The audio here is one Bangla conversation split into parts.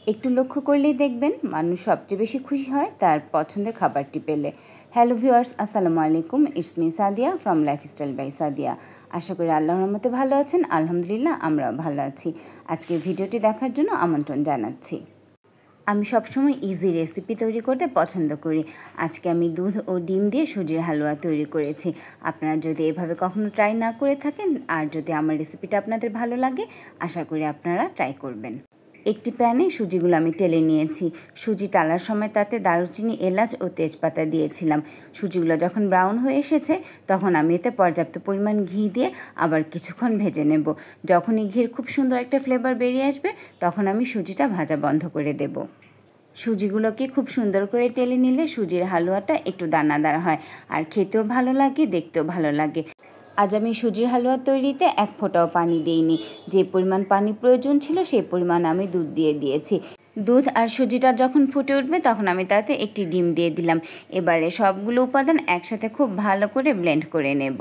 একটু লক্ষ্য করলেই দেখবেন মানুষ সবচেয়ে বেশি খুশি হয় তার পছন্দের খাবারটি পেলে। হ্যালো ভিউয়ার্স, আসসালামু আলাইকুম। It's me Sadia from lifestyle by Sadia. আশা করি আল্লাহর রহমতে ভালো আছেন। আলহামদুলিল্লাহ, আমরাও ভালো আছি। আজকের ভিডিওটি দেখার জন্য আমন্ত্রণ জানাচ্ছি। আমি সবসময় ইজি রেসিপি তৈরি করতে পছন্দ করি। আজকে আমি দুধ ও ডিম দিয়ে সুজির হালুয়া তৈরি করেছি। আপনারা যদি এভাবে কখনো ট্রাই না করে থাকেন আর যদি আমার রেসিপিটা আপনাদের ভালো লাগে, আশা করি আপনারা ট্রাই করবেন। একটি প্যানে সুজিগুলো আমি টেলে নিয়েছি। সুজি টালার সময় তাতে দারুচিনি, এলাচ ও তেজপাতা দিয়েছিলাম। সুজিগুলো যখন ব্রাউন হয়ে এসেছে তখন আমি এতে পর্যাপ্ত পরিমাণ ঘি দিয়ে আবার কিছুক্ষণ ভেজে নেব। যখনই ঘির খুব সুন্দর একটা ফ্লেভার বেরিয়ে আসবে তখন আমি সুজিটা ভাজা বন্ধ করে দেব। সুজিগুলোকে খুব সুন্দর করে টেলে নিলে সুজির হালুয়াটা একটু দানাদার হয় আর খেতেও ভালো লাগে, দেখতেও ভালো লাগে। আজ আমি সুজির হালুয়া তৈরিতে এক ফোঁটাও পানি দিইনি। যে পরিমাণ পানি প্রয়োজন ছিল সেই পরিমাণ আমি দুধ দিয়ে দিয়েছি। দুধ আর সুজিটা যখন ফুটে উঠবে তখন আমি তাতে একটি ডিম দিয়ে দিলাম। এবারে সবগুলো উপাদান একসাথে খুব ভালো করে ব্লেন্ড করে নেব।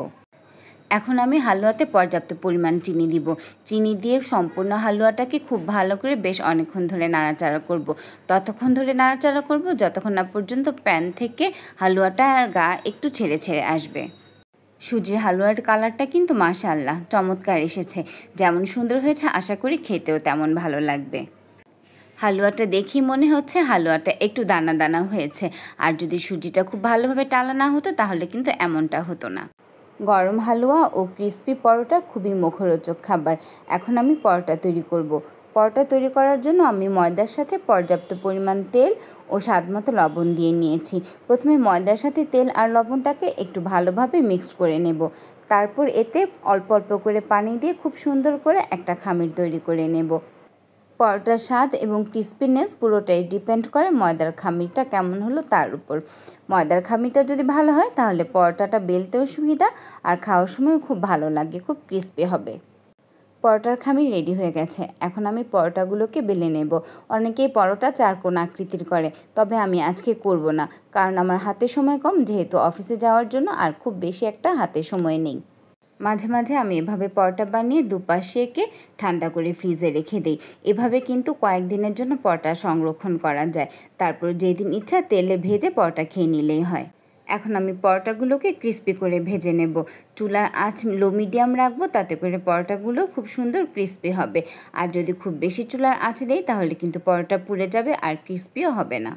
এখন আমি হালুয়াতে পর্যাপ্ত পরিমাণ চিনি দিব। চিনি দিয়ে সম্পূর্ণ হালুয়াটাকে খুব ভালো করে বেশ অনেকক্ষণ ধরে নাড়াচাড়া করব। ততক্ষণ ধরে নাড়াচাড়া করব যতক্ষণ না পর্যন্ত প্যান থেকে হালুয়াটার গা একটু ছেড়ে ছেড়ে আসবে। সুজির হালুয়ার কালারটা কিন্তু মাশাআল্লাহ চমৎকার এসেছে। যেমন সুন্দর হয়েছে আশা করি খেতেও তেমন ভালো লাগবে। হালুয়াটা দেখেই মনে হচ্ছে হালুয়াটা একটু দানা দানা হয়েছে। আর যদি সুজিটা খুব ভালোভাবে টালা না হতো তাহলে কিন্তু এমনটা হতো না। গরম হালুয়া ও ক্রিস্পি পরোটা খুবই মুখরোচক খাবার। এখন আমি পরোটা তৈরি করব। পরোটা তৈরি করার জন্য আমি ময়দার সাথে পর্যাপ্ত পরিমাণ তেল ও স্বাদমতো লবণ দিয়ে নিয়েছি। প্রথমে ময়দার সাথে তেল আর লবণটাকে একটু ভালোভাবে মিক্সড করে নেব। তারপর এতে অল্প অল্প করে পানি দিয়ে খুব সুন্দর করে একটা খামির তৈরি করে নেব। পরোটার স্বাদ এবং ক্রিস্পিনেস পুরোটাই ডিপেন্ড করে ময়দার খামিরটা কেমন হলো তার উপর। ময়দার খামিরটা যদি ভালো হয় তাহলে পরোটাটা বেলতেও সুবিধা আর খাওয়ার সময় খুব ভালো লাগে, খুব ক্রিস্পি হবে। পরোটার খামির রেডি হয়ে গেছে। এখন আমি পরোটাগুলোকে বেলে নেব। অনেকেই পরোটা চারকোণ আকৃতির করে, তবে আমি আজকে করব না, কারণ আমার হাতে সময় কম, যেহেতু অফিসে যাওয়ার জন্য আর খুব বেশি একটা হাতে সময় নেই। মাঝে মাঝে আমি এভাবে পরোটা বানিয়ে দুপাশে এঁকে ঠান্ডা করে ফ্রিজে রেখে দিই। এভাবে কিন্তু কয়েকদিনের জন্য পরোটা সংরক্ষণ করা যায়। তারপর যেদিন ইচ্ছা তেলে ভেজে পরোটা খেয়ে নিলেই হয়। এখন আমি পরোটাগুলোকে ক্রিস্পি করে ভেজে নেব। চুলার আঁচ লো মিডিয়াম রাখবো, তাতে করে পরোটাগুলো খুব সুন্দর ক্রিস্পি হবে। আর যদি খুব বেশি চুলার আঁচ দেই তাহলে কিন্তু পরোটা পুড়ে যাবে আর ক্রিস্পিও হবে না।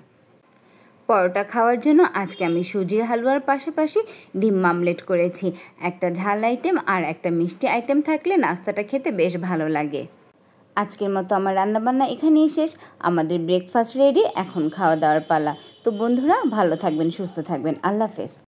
পরোটা খাওয়ার জন্য আজকে আমি সুজির হালুয়ার পাশাপাশি ডিম মামলেট করেছি। একটা ঝাল আইটেম আর একটা মিষ্টি আইটেম থাকলে নাস্তাটা খেতে বেশ ভালো লাগে। আজকের মতো আমার রান্নাবান্না এখানেই শেষ। আমাদের ব্রেকফাস্ট রেডি, এখন খাওয়া দাওয়ার পালা। তো বন্ধুরা, ভালো থাকবেন, সুস্থ থাকবেন। আল্লাহ হাফেজ।